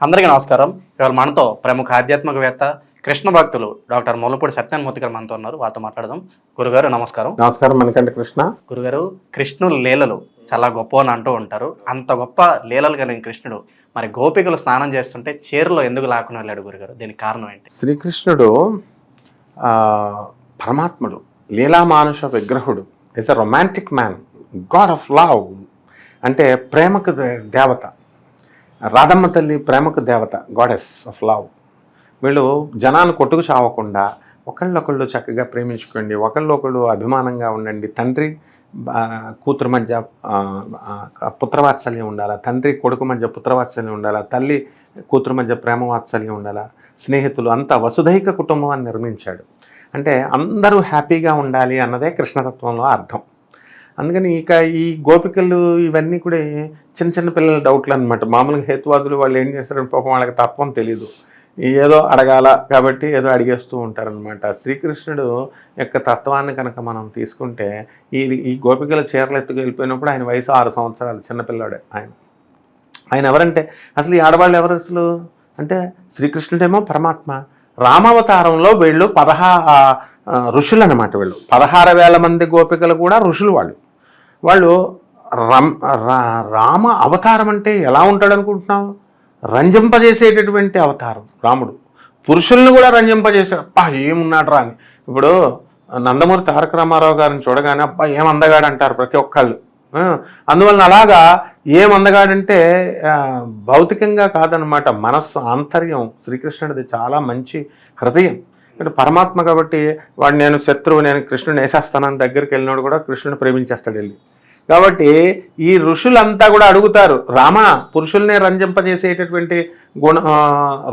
అందరికీ నమస్కారం. ఇవాళ మనతో ప్రముఖ ఆధ్యాత్మికవేత్త కృష్ణ భక్తులు డాక్టర్ ముల్లపూడి సత్యనారాయణమూర్తి గారు మనతో ఉన్నారు. వారితో మాట్లాడదాం. గురుగారు నమస్కారం. నమస్కారం మనకంటే కృష్ణ. గురుగారు, కృష్ణుడు లీలలు చాలా గొప్ప అని అంటూ ఉంటారు. అంత గొప్ప లీలలు కలిగిన కృష్ణుడు మరి గోపికలు స్నానం చేస్తుంటే చీరలో ఎందుకు లాక్కుని వెళ్ళాడు గురుగారు? దీనికి కారణం ఏంటి? శ్రీకృష్ణుడు పరమాత్ముడు, లీలామానుష విగ్రహుడు, is a romantic man, god of love. అంటే ప్రేమకు దేవత. రాధమ్మ తల్లి ప్రేమకు దేవత, గాడెస్ ఆఫ్ లవ్. వీళ్ళు జనాన్ని కొట్టుకు చావకుండా ఒకళ్ళొకళ్ళు చక్కగా ప్రేమించుకోండి, ఒకళ్ళొకళ్ళు అభిమానంగా ఉండండి. తండ్రి కూతురు మధ్య పుత్రవాత్సల్యం ఉండాలా, తండ్రి కొడుకు మధ్య పుత్రవాత్సల్యం ఉండాలా, తల్లి కూతురు మధ్య ప్రేమ వాత్సల్యం ఉండాలా, స్నేహితులు అంతా వసుధైక కుటుంబాన్ని నిర్మించాడు. అంటే అందరూ హ్యాపీగా ఉండాలి అన్నదే కృష్ణతత్వంలో అర్థం. అందుకని ఇక ఈ గోపికలు ఇవన్నీ కూడా చిన్న చిన్న పిల్లల డౌట్లు అనమాట. మామూలుగా హేతువాదులు వాళ్ళు ఏం చేస్తారంటే పాపం వాళ్ళకి తత్వం తెలీదు, ఏదో అడగాల కాబట్టి ఏదో అడిగేస్తూ ఉంటారనమాట. శ్రీకృష్ణుడు యొక్క తత్వాన్ని కనుక మనం తీసుకుంటే ఈ గోపికల చీరలు ఎత్తుకు వెళ్ళిపోయినప్పుడు ఆయన వయసు 6 సంవత్సరాలు, చిన్నపిల్లాడే ఆయన ఎవరంటే అసలు ఈ ఆడవాళ్ళు ఎవరు అసలు అంటే శ్రీకృష్ణుడేమో పరమాత్మ. రామావతారంలో వీళ్ళు 16 ఋషులు అనమాట. వీళ్ళు 16,000 మంది గోపికలు కూడా ఋషులు. వాళ్ళు రామ అవతారం అంటే ఎలా ఉంటాడు అనుకుంటున్నావు? రంజింపజేసేటటువంటి అవతారం రాముడు. పురుషుల్ని కూడా రంజింపజేశాడు. అబ్బా ఏమున్నాడు రా అని. ఇప్పుడు నందమూరి తారక రామారావు గారిని చూడగానే అబ్బా ఏం అందగాడు అంటారు ప్రతి ఒక్కళ్ళు. అందువలన అలాగా ఏం అందగాడంటే భౌతికంగా కాదనమాట, మనస్సు ఆంతర్యం. శ్రీకృష్ణుడిది చాలా మంచి హృదయం. అంటే పరమాత్మ కాబట్టి వాడు నేను శత్రువు, నేను కృష్ణుని వేసేస్తానని దగ్గరికి వెళ్ళినాడు కూడా కృష్ణుని ప్రేమించేస్తాడు వెళ్ళి. కాబట్టి ఈ ఋషులంతా కూడా అడుగుతారు, రామ పురుషుల్నే రంజింపజేసేటటువంటి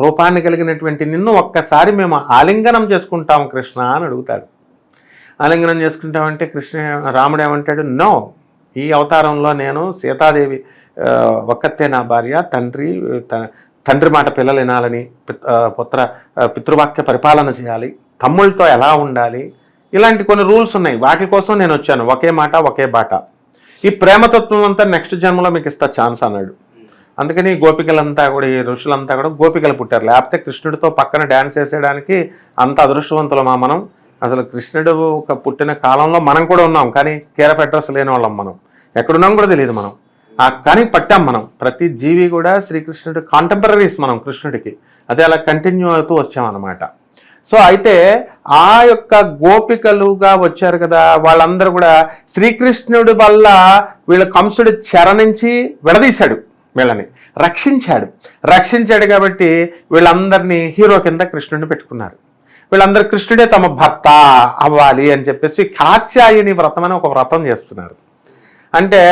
రూపాన్ని కలిగినటువంటి నిన్ను ఒక్కసారి మేము ఆలింగనం చేసుకుంటాం కృష్ణ అని అడుగుతాడు. ఆలింగనం చేసుకుంటామంటే రాముడు ఏమంటాడు, నో, ఈ అవతారంలో నేను సీతాదేవి ఒక్కతే నా భార్య, తండ్రి మాట పిల్లలు వినాలని, పితృవాక్య పరిపాలన చేయాలి, తమ్ముళ్ళతో ఎలా ఉండాలి, ఇలాంటి కొన్ని రూల్స్ ఉన్నాయి. వాటి కోసం నేను వచ్చాను, ఒకే మాట ఒకే బాట. ఈ ప్రేమతత్వం అంతా నెక్స్ట్ జన్మలో మీకు ఇస్తా ఛాన్స్ అన్నాడు. అందుకని గోపికలంతా కూడా, ఈ ఋషులంతా కూడా గోపికలు పుట్టారు. లేకపోతే కృష్ణుడితో పక్కన డ్యాన్స్ వేసేయడానికి అంత అదృష్టవంతులమా మనం? అసలు కృష్ణుడు పుట్టిన కాలంలో మనం కూడా ఉన్నాం, కానీ కేర్ అడ్రస్ లేని వాళ్ళం మనం. ఎక్కడున్నాం కూడా తెలియదు మనం. కానీ పట్టాం మనం. ప్రతి జీవి కూడా శ్రీకృష్ణుడి కాంటెంపరీస్ మనం కృష్ణుడికి. అదే అలా కంటిన్యూ అవుతూ వచ్చామన్నమాట. సో అయితే ఆ యొక్క గోపికలుగా వచ్చారు కదా, వాళ్ళందరూ కూడా శ్రీకృష్ణుడి వల్ల వీళ్ళ కంసుడి చెర నుంచి విడదీశాడు, వీళ్ళని రక్షించాడు కాబట్టి వీళ్ళందరినీ హీరో కింద కృష్ణుడిని పెట్టుకున్నారు. వీళ్ళందరూ కృష్ణుడే తమ భర్త అవ్వాలి అని చెప్పేసి కాత్యాయని వ్రతం అని ఒక వ్రతం చేస్తున్నారు. అంటే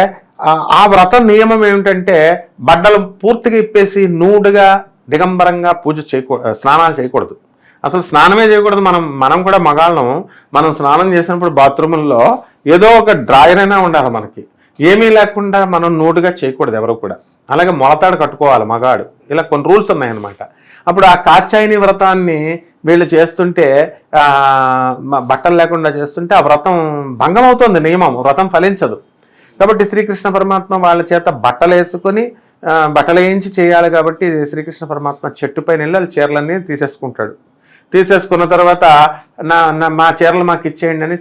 ఆ వ్రతం నియమం ఏమిటంటే బట్టలు పూర్తిగా ఇప్పేసి నూడుగా దిగంబరంగా స్నానాలు చేయకూడదు. అసలు స్నానమే చేయకూడదు. మనం కూడా మగాళ్ళం. మనం స్నానం చేసినప్పుడు బాత్రూముల్లో ఏదో ఒక డ్రాయర్ అయినా ఉండాలి మనకి. ఏమీ లేకుండా మనం నూడుగా చేయకూడదు ఎవరు కూడా. అలాగే మొలతాడు కట్టుకోవాలి మగాడు. ఇలా కొన్ని రూల్స్ ఉన్నాయన్నమాట. అప్పుడు ఆ కాత్యాయని వ్రతాన్ని వీళ్ళు చేస్తుంటే, బట్టలు లేకుండా చేస్తుంటే ఆ వ్రతం భంగం అవుతుంది, నియమం, వ్రతం ఫలించదు. కాబట్టి శ్రీకృష్ణ పరమాత్మ వాళ్ళ చేత బట్టలు వేయించి చేయాలి. కాబట్టి శ్రీకృష్ణ పరమాత్మ చెట్టుపైన వెళ్ళి వాళ్ళ చీరలన్నీ తీసేసుకున్న తర్వాత మా చీరలు మాకు ఇచ్చేయండి అని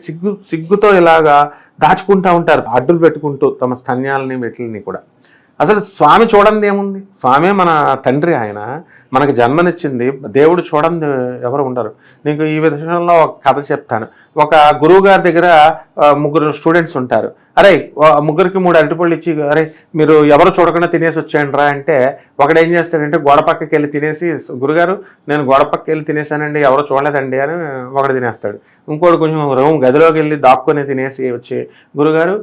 సిగ్గుతో ఇలాగా దాచుకుంటూ ఉంటారు, అడ్డులు పెట్టుకుంటూ తమ స్తన్యాలని వీటిని కూడా. అసలు స్వామి చూడండి ఏముంది? స్వామి మన తండ్రి, ఆయన మనకు జన్మనిచ్చింది. దేవుడు చూడండి ఎవరు ఉండరు. నీకు ఈ విషయంలో ఒక కథ చెప్తాను. ఒక గురువు గారి దగ్గర 3 స్టూడెంట్స్ ఉంటారు. అరే ముగ్గురికి 3 అరటిపళ్ళు ఇచ్చి, అరే మీరు ఎవరు చూడకుండా తినేసి వచ్చేయండి రా అంటే, ఒకడు ఏం చేస్తాడంటే గోడ పక్కకి వెళ్ళి తినేసి, గురుగారు నేను గోడ పక్కకి వెళ్ళి తినేసానండి, ఎవరు చూడలేదండి అని ఒకడు తినేస్తాడు. ఇంకోటి కొంచెం గదిలోకి వెళ్ళి దాక్కుని తినేసి వచ్చి, గురుగారు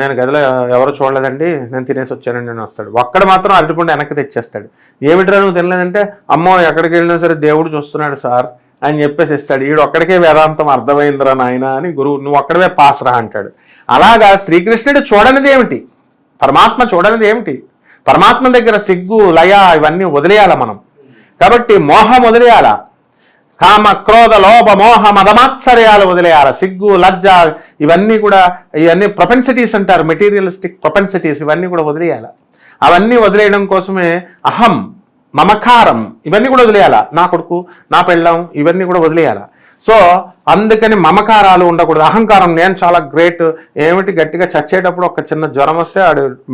నేను గదిలో ఎవరు చూడలేదండి, నేను తినేసి వచ్చానండి అని వస్తాడు. ఒక్కడు మాత్రం అరటిపండు వెనక్కి తెచ్చేస్తాడు. ఏమిట్రా నువ్వు తినలేదంటే, అమ్మో ఎక్కడికి వెళ్ళినా సరే దేవుడు చూస్తున్నాడు సార్ అని చెప్పేసి ఇస్తాడు. వీడు ఒక్కడికే వేదాంతం అర్థమైందిరా నాయన అని గురువు, నువ్వు ఒక్కడవే పాస్ రా అంటాడు. అలాగా శ్రీకృష్ణుడు చూడనిది ఏమిటి? పరమాత్మ చూడనిది ఏమిటి? పరమాత్మ దగ్గర సిగ్గు, లయ ఇవన్నీ వదిలేయాల మనం. కాబట్టి మోహం వదిలేయాల. కామ క్రోధ లోభ మోహ మదమాత్సర్యాలు వదిలేయాలి. సిగ్గు లజ్జ ఇవన్నీ ప్రొపెన్సిటీస్ అంటారు, మెటీరియలిస్టిక్ ప్రొపెన్సిటీస్, ఇవన్నీ కూడా వదిలేయాలి. అవన్నీ వదిలేయడం కోసమే అహం మమకారం ఇవన్నీ కూడా వదిలేయాలా, నా కొడుకు, నా పెళ్ళం, ఇవన్నీ కూడా వదిలేయాలా. సో అందుకని మమకారాలు ఉండకూడదు. అహంకారం, నేను చాలా గ్రేట్, ఏమిటి గట్టిగా చచ్చేటప్పుడు ఒక చిన్న జ్వరం వస్తే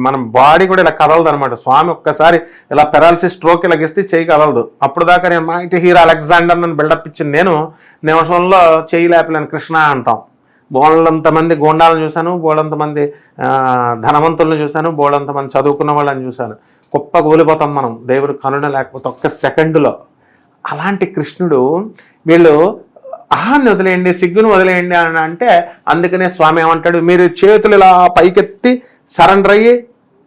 మన బాడీ కూడా ఇలా కదలదు అనమాట. స్వామి ఒక్కసారి ఇలా పెరాలసిస్ స్ట్రోక్ ఇలా ఇస్తే చెయ్యి కదలదు. అప్పుడు దాకా నేను మైటీ హీరో అలెగ్జాండర్ నన్ను బిల్డప్ ఇచ్చింది, నేను నిమిషంలో చెయ్యి లేపలేను కృష్ణ అంటాం. బోళ్ళంతమంది గోండాలను చూశాను, బోళ్ళంతమంది ధనవంతులను చూశాను, బోళ్ళంతమంది చదువుకున్న వాళ్ళని చూశాను. గొప్ప కూలిపోతాం మనం దేవుడు కరుణ లేకపోతే ఒక్క సెకండులో. అలాంటి కృష్ణుడు వీళ్ళు అహాన్ని వదిలేయండి, సిగ్గును వదిలేయండి అని అంటే, అందుకనే స్వామి ఏమంటాడు, మీరు చేతులు ఇలా పైకెత్తి సరెండర్ అయ్యి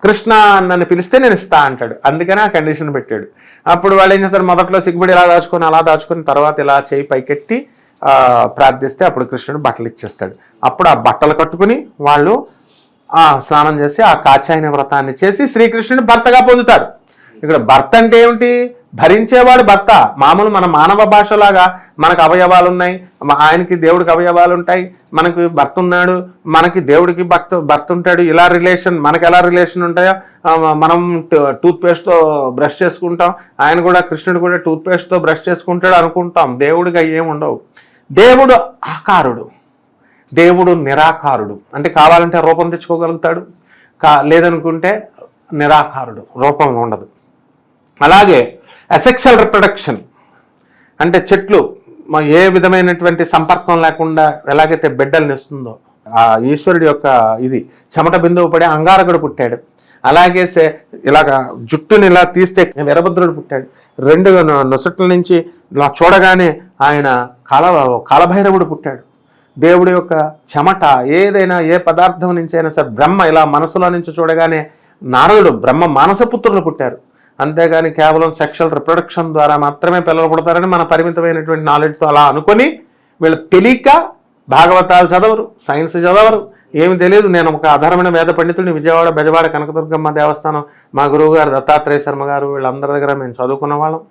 కృష్ణ నన్ను పిలిస్తే నేను ఇస్తా అంటాడు. అందుకనే ఆ కండిషన్ పెట్టాడు. అప్పుడు వాళ్ళు ఏం చేస్తారు, మొదట్లో సిగ్గుబడి ఇలా దాచుకొని అలా దాచుకొని తర్వాత ఇలా చేయి పైకెత్తి ప్రార్థిస్తే అప్పుడు కృష్ణుడు బట్టలు ఇచ్చేస్తాడు. అప్పుడు ఆ బట్టలు కట్టుకుని వాళ్ళు స్నానం చేసి ఆ కాచాయన వ్రతాన్ని చేసి శ్రీకృష్ణుని భర్తగా పొందుతారు. ఇక్కడ భర్త అంటే ఏమిటి, భరించేవాడు భర్త. మామూలు మన మానవ భాషలాగా మనకు అవయవాలు ఉన్నాయి, ఆయనకి దేవుడికి అవయవాలు ఉంటాయి, మనకి భర్త ఉన్నాడు, మనకి దేవుడికి భర్త ఉంటాడు. ఇలా రిలేషన్ మనకి ఎలా రిలేషన్ ఉంటాయో, మనం టూత్పేస్ట్తో బ్రష్ చేసుకుంటాం, ఆయన కూడా కృష్ణుడు కూడా టూత్పేస్ట్తో బ్రష్ చేసుకుంటాడు అనుకుంటాం. దేవుడికి ఏమి ఉండవు. దేవుడు ఆకారుడు, దేవుడు నిరాకారుడు. అంటే కావాలంటే రూపం తెచ్చుకోగలుగుతాడు, లేదనుకుంటే నిరాకారుడు, రూపం ఉండదు. అలాగే అసెక్షువల్ రిప్రొడక్షన్ అంటే చెట్లు ఏ విధమైనటువంటి సంపర్కం లేకుండా ఎలాగైతే బిడ్డల్ని ఇస్తుందో, ఆ ఈశ్వరుడి యొక్క ఇది చెమట బిందువు పడి అంగారకుడు పుట్టాడు. అలాగే ఇలాగ జుట్టుని ఇలా తీస్తే వీరభద్రుడు పుట్టాడు. 2 నొసట్ల నుంచి ఇలా చూడగానే ఆయన కాలభైరవుడు పుట్టాడు. దేవుడి యొక్క చెమట ఏదైనా ఏ పదార్థం నుంచి అయినా సరే, బ్రహ్మ ఇలా మనసులో నుంచి చూడగానే నారదుడు బ్రహ్మ మానసపుత్రులు పుట్టారు. అంతేగాని కేవలం సెక్షువల్ రిప్రొడక్షన్ ద్వారా మాత్రమే పిల్లలు పుడతారని మన పరిమితమైనటువంటి నాలెడ్జ్తో అలా అనుకొని వీళ్ళు తెలియక భాగవతాలు చదవరు, సైన్స్ చదవరు, ఏమి తెలియదు. నేను ఒక ఆధారమైన వేద పండితుడిని, విజయవాడ బెజవాడ కనకదుర్గమ్మ దేవస్థానం మా గురువు గారు దత్తాత్రేయ శర్మ గారు వీళ్ళందరి దగ్గర మేము చదువుకున్న వాళ్ళం.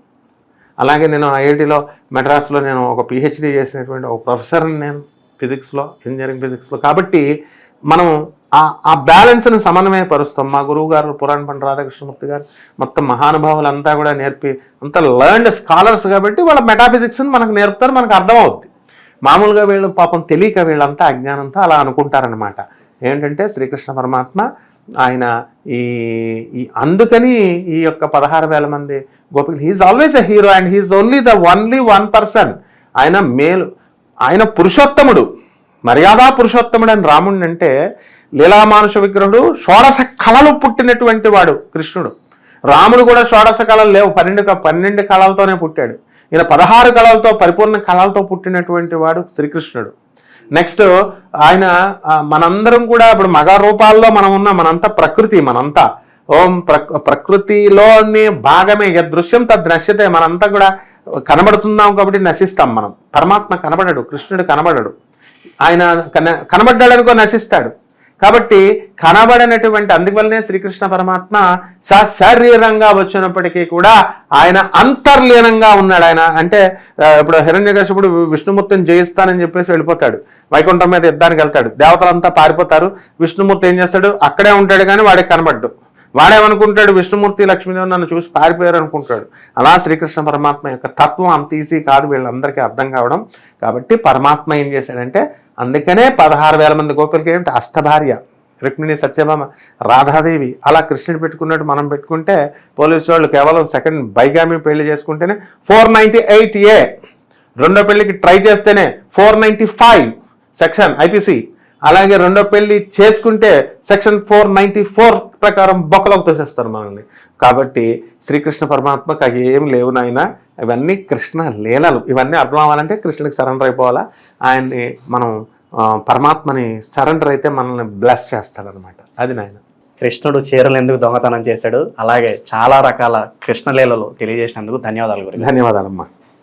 అలాగే నేను ఐఐటిలో మెడ్రాస్లో నేను ఒక పిహెచ్డి చేసినటువంటి ఒక ప్రొఫెసర్ని నేను ఫిజిక్స్లో, ఇంజనీరింగ్ ఫిజిక్స్లో. కాబట్టి మనం ఆ బ్యాలెన్స్ని సమన్వయపరుస్తాం. మా గురువు గారు పురాణ పండిత రాధాకృష్ణమూర్తి గారు మొత్తం మహానుభావులంతా కూడా నేర్పి అంత లర్న్డ్ స్కాలర్స్ కాబట్టి వాళ్ళ మెటాఫిజిక్స్ని మనకు నేర్పుతారు, మనకు అర్థమవుతుంది. మామూలుగా వీళ్ళు పాపం తెలియక వీళ్ళంతా అజ్ఞానంతో అలా అనుకుంటారనమాట. ఏంటంటే శ్రీకృష్ణ పరమాత్మ ఆయన ఈ అందుకని ఈ యొక్క 16,000 మంది గోపికలు, he's always a hero and he's only one person. ఆయన మేలు, ఆయన పురుషోత్తముడు, మర్యాదా పురుషోత్తముడు అని రాముడిని అంటే, లీలామానుష విగ్రహుడు, షోడశ కళలు పుట్టినటువంటి వాడు కృష్ణుడు. రాముడు కూడా షోడశ కళలు లేవు, 12 కళలతోనే పుట్టాడు. ఈయన 16 కళలతో పరిపూర్ణ కళలతో పుట్టినటువంటి వాడు శ్రీకృష్ణుడు. నెక్స్ట్ ఆయన మనందరం కూడా ఇప్పుడు మగ రూపాల్లో మనం ఉన్నాం, మనంతా ప్రకృతి, మనంతా ప్రకృతిలోని భాగమే. దృశ్యం తద్ నశ్యతే, మనంతా కూడా కనబడుతున్నాం కాబట్టి నశిస్తాం మనం. పరమాత్మ కనబడడు, కృష్ణుడు కనబడడు. ఆయన కనబడ్డాడు అనుకో నశిస్తాడు. కాబట్టి కనబడినటువంటి, అందువల్లనే శ్రీకృష్ణ పరమాత్మ సశరీరంగా వచ్చినప్పటికీ కూడా ఆయన అంతర్లీనంగా ఉన్నాడు. ఆయన అంటే ఇప్పుడు హిరణ్యకశిపుడు విష్ణుమూర్తిని జయిస్తానని చెప్పేసి వెళ్ళిపోతాడు, వైకుంఠం మీద యుద్ధానికి వెళ్తాడు, దేవతలంతా పారిపోతారు. విష్ణుమూర్తి ఏం చేస్తాడు, అక్కడే ఉంటాడు కానీ వాడికి కనబడ్డు. వాడేమనుకుంటాడు, విష్ణుమూర్తి లక్ష్మీదేవి నన్ను చూసి పారిపోయారు అనుకుంటాడు. అలా శ్రీకృష్ణ పరమాత్మ యొక్క తత్వం అంత ఈజీ కాదు వీళ్ళందరికీ అర్థం కావడం. కాబట్టి పరమాత్మ ఏం చేశాడంటే, అందుకనే 16,000 మంది గోపికలకి ఏంటి అష్టభార్య, రుక్మిణి, సత్యభామ, రాధాదేవి. అలా కృష్ణుడు పెట్టుకున్నట్టు మనం పెట్టుకుంటే పోలీసు వాళ్ళు కేవలం సెకండ్ బైగామి పెళ్లి చేసుకుంటేనే 498A, రెండో పెళ్లికి ట్రై చేస్తేనే 495 సెక్షన్ ఐపీసీ. అలాగే రెండో పెళ్లి చేసుకుంటే సెక్షన్ 494 ప్రకారం బొక్కలోకి తోసేస్తారు మనల్ని. కాబట్టి శ్రీకృష్ణ పరమాత్మకు అవి ఏం లేవు నాయన, ఇవన్నీ కృష్ణ లీలలు. ఇవన్నీ అర్థం అవ్వాలంటే కృష్ణుడికి సరెండర్ అయిపోవాలా. ఆయన్ని మనం పరమాత్మని సరెండర్ అయితే మనల్ని బ్లెస్ చేస్తాడనమాట. అది నాయన. కృష్ణుడు చీరలు ఎందుకు దొంగతనం చేశాడు, అలాగే చాలా రకాల కృష్ణ లీలలు తెలియజేసినందుకు ధన్యవాదాలు గురు. ధన్యవాదాలమ్మా.